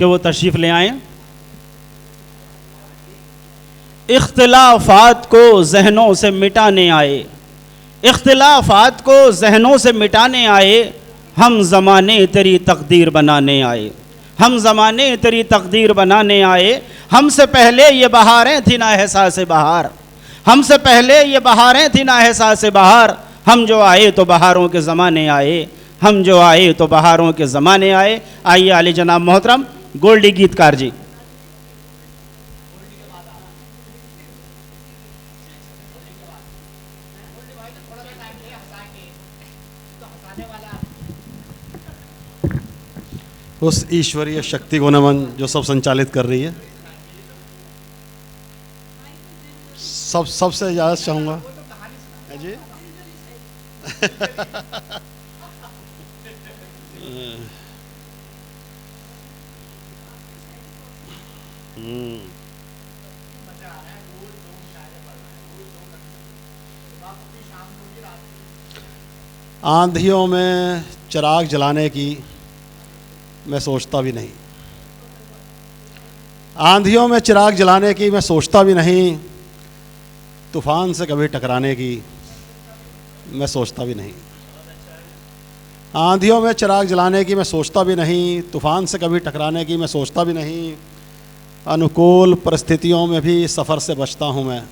कि वो तशरीफ़ ले आएँ। इख्तिलाफ़ात को ज़हनों से मिटाने आए, इख्तिलाफ़ात को ज़हनों से मिटाने आए, हम ज़माने तेरी तकदीर बनाने आए, हम ज़माने तेरी तकदीर बनाने आए। हमसे पहले ये बहारें थी ना एहसास बहार, हमसे पहले ये बहारें थी ना एहसास बहार। हम जो आए तो बहारों के ज़माने आए, हम जो आए तो बहारों के ज़माने आए। आइए आली जनाब मोहतरम गोल्डी गीतकार जी। उस ईश्वरीय शक्ति को नमन जो सब संचालित कर रही है। सबसे इजाज़त चाहूँगा जी। आंधियों में चिराग जलाने की मैं सोचता भी नहीं, आंधियों में चिराग जलाने की मैं सोचता भी नहीं, तूफ़ान से कभी टकराने की मैं सोचता भी नहीं। आंधियों में चिराग जलाने की मैं सोचता भी नहीं, तूफ़ान से कभी टकराने की मैं सोचता भी नहीं। अनुकूल परिस्थितियों में भी सफ़र से बचता हूँ मैं,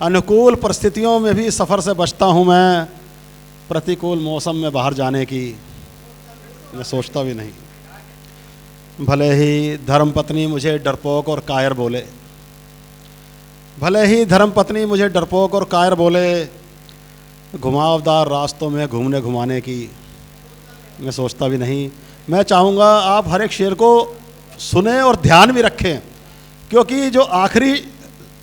अनुकूल परिस्थितियों में भी सफ़र से बचता हूँ मैं। प्रतिकूल मौसम में बाहर जाने की मैं सोचता भी नहीं। भले ही धर्मपत्नी मुझे डरपोक और कायर बोले, भले ही धर्मपत्नी मुझे डरपोक और कायर बोले, घुमावदार रास्तों में घूमने घुमाने की मैं सोचता भी नहीं। मैं चाहूँगा आप हर एक शेर को सुने और ध्यान भी रखें, क्योंकि जो आखिरी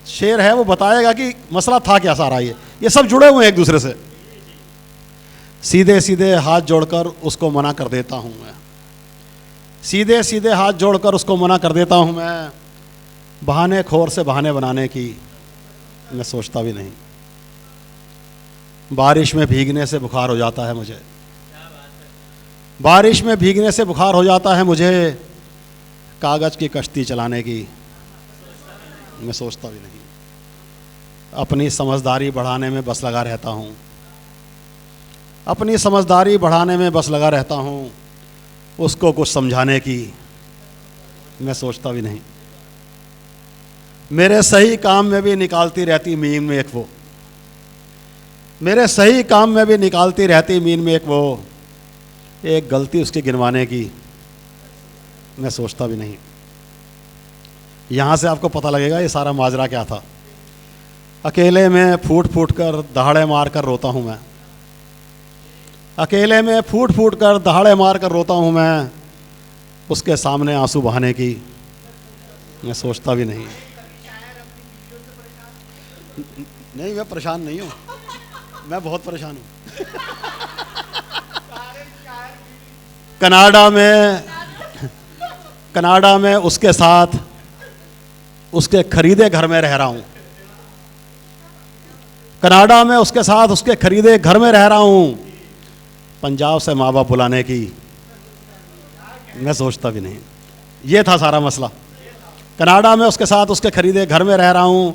शेर है वो बताएगा कि मसला था क्या सारा। ये सब जुड़े हुए हैं एक दूसरे से। सीधे सीधे हाथ जोड़कर उसको मना कर देता हूँ मैं, सीधे सीधे हाथ जोड़कर उसको मना कर देता हूँ मैं। बहाने खोर से बहाने बनाने की मैं सोचता भी नहीं। बारिश में भीगने से बुखार हो जाता है मुझे, बारिश में भीगने से बुखार हो जाता है मुझे। कागज़ की कश्ती चलाने की मैं सोचता भी नहीं। अपनी समझदारी बढ़ाने में बस लगा रहता हूँ, अपनी समझदारी बढ़ाने में बस लगा रहता हूँ। उसको कुछ समझाने की मैं सोचता भी नहीं। मेरे सही काम में भी निकालती रहती मीन में एक वो, मेरे सही काम में भी निकालती रहती मीन में एक वो। एक गलती उसकी गिनवाने की मैं सोचता भी नहीं। यहाँ से आपको पता लगेगा ये सारा माजरा क्या था। अकेले में फूट फूट कर दहाड़े मार कर रोता हूँ मैं, अकेले में फूट फूट कर दहाड़े मार कर रोता हूँ मैं। उसके सामने आंसू बहाने की मैं सोचता भी नहीं। नहीं, मैं परेशान नहीं हूँ, मैं बहुत परेशान हूँ। कनाडा में उसके साथ उसके खरीदे घर में रह रहा हूँ, कनाडा में उसके साथ उसके खरीदे घर में रह रहा हूँ। पंजाब से माँ बाप बुलाने की मैं सोचता भी नहीं। ये था सारा मसला। कनाडा में उसके साथ उसके खरीदे घर में रह रहा हूँ,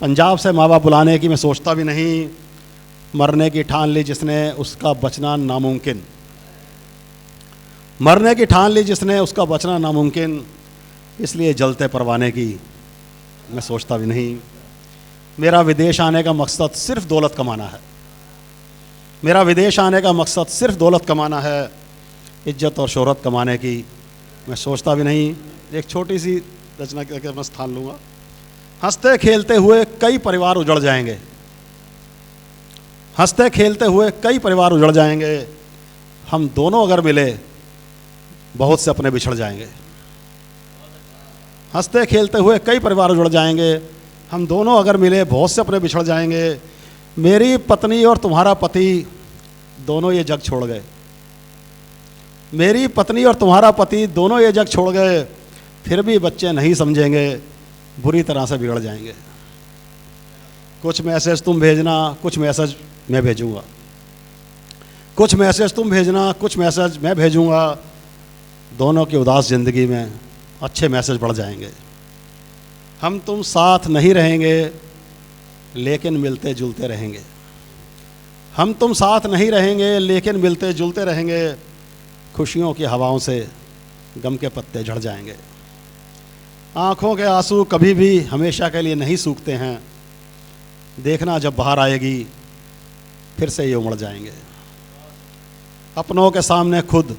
पंजाब से माँ बाप बुलाने की मैं सोचता भी नहीं। मरने की ठान ली जिसने उसका बचना नामुमकिन, मरने की ठान ली जिसने उसका बचना नामुमकिन। इसलिए जलते परवाने की मैं सोचता भी नहीं। मेरा विदेश आने का मकसद सिर्फ दौलत कमाना है, मेरा विदेश आने का मकसद सिर्फ दौलत कमाना है। इज्जत और शोहरत कमाने की मैं सोचता भी नहीं। एक छोटी सी रचना करके मैं स्थान लूँगा। हंसते खेलते हुए कई परिवार उजड़ जाएंगे, हंसते खेलते हुए कई परिवार उजड़ जाएंगे। हम दोनों अगर मिले बहुत से अपने बिछड़ जाएंगे। हंसते खेलते हुए कई परिवार उजड़ जाएंगे, हम दोनों अगर मिले बहुत से अपने बिछड़ जाएंगे। मेरी पत्नी और तुम्हारा पति दोनों ये जग छोड़ गए, मेरी पत्नी और तुम्हारा पति दोनों ये जग छोड़ गए। फिर भी बच्चे नहीं समझेंगे, बुरी तरह से बिगड़ जाएंगे। कुछ मैसेज तुम भेजना, कुछ मैसेज मैं भेजूँगा, कुछ मैसेज तुम भेजना, कुछ मैसेज मैं भेजूँगा। दोनों की उदास ज़िंदगी में अच्छे मैसेज बढ़ जाएंगे। हम तुम साथ नहीं रहेंगे लेकिन मिलते जुलते रहेंगे। हम तुम साथ नहीं रहेंगे लेकिन मिलते जुलते रहेंगे। खुशियों की हवाओं से गम के पत्ते झड़ जाएंगे। आँखों के आंसू कभी भी हमेशा के लिए नहीं सूखते हैं। देखना जब बाहर आएगी फिर से ये उमड़ जाएंगे। अपनों के सामने खुद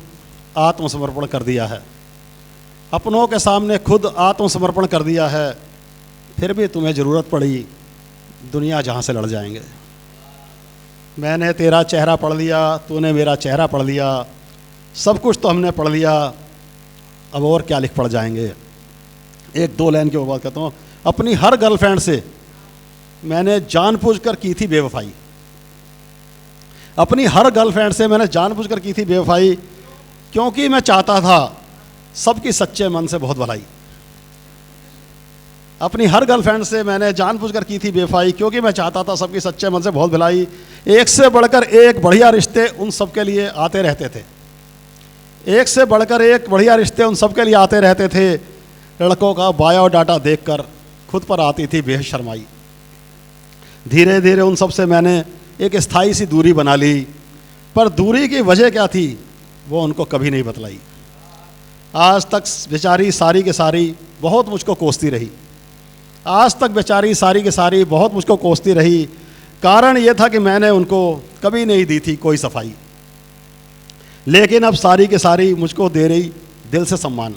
आत्मसमर्पण कर दिया है। अपनों के सामने खुद आत्मसमर्पण कर दिया है, फिर भी तुम्हें ज़रूरत पड़ी दुनिया जहाँ से लड़ जाएंगे। मैंने तेरा चेहरा पढ़ लिया, तूने मेरा चेहरा पढ़ लिया, सब कुछ तो हमने पढ़ लिया, अब और क्या लिख पढ़ जाएंगे। एक दो लाइन की और बात करता हूँ। अपनी हर गर्लफ्रेंड से मैंने जानबूझकर की थी बेवफाई। अपनी हर गर्लफ्रेंड से मैंने जानबूझकर की थी बेवफाई, क्योंकि मैं चाहता था सबकी सच्चे मन से बहुत भलाई। अपनी हर गर्लफ्रेंड से मैंने जानबूझकर की थी बेवफाई, क्योंकि मैं चाहता था सबकी सच्चे मन से बहुत भलाई। एक से बढ़कर एक बढ़िया रिश्ते उन सब के लिए आते रहते थे। एक से बढ़कर एक बढ़िया रिश्ते उन सब के लिए आते रहते थे। लड़कों का बायोडाटा देखकर खुद पर आती थी बेहद शर्माई। धीरे धीरे उन सब से मैंने एक स्थायी सी दूरी बना ली, पर दूरी की वजह क्या थी वो उनको कभी नहीं बतलाई। आज तक बेचारी सारी के सारी बहुत मुझको कोसती रही। आज तक बेचारी सारी के सारी बहुत मुझको कोसती रही। कारण ये था कि मैंने उनको कभी नहीं दी थी कोई सफाई। लेकिन अब सारी के सारी मुझको दे रही दिल से सम्मान।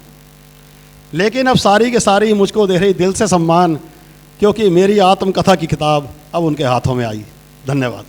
लेकिन अब सारी के सारी मुझको दे रही दिल से सम्मान, क्योंकि मेरी आत्मकथा की किताब अब उनके हाथों में आई। धन्यवाद।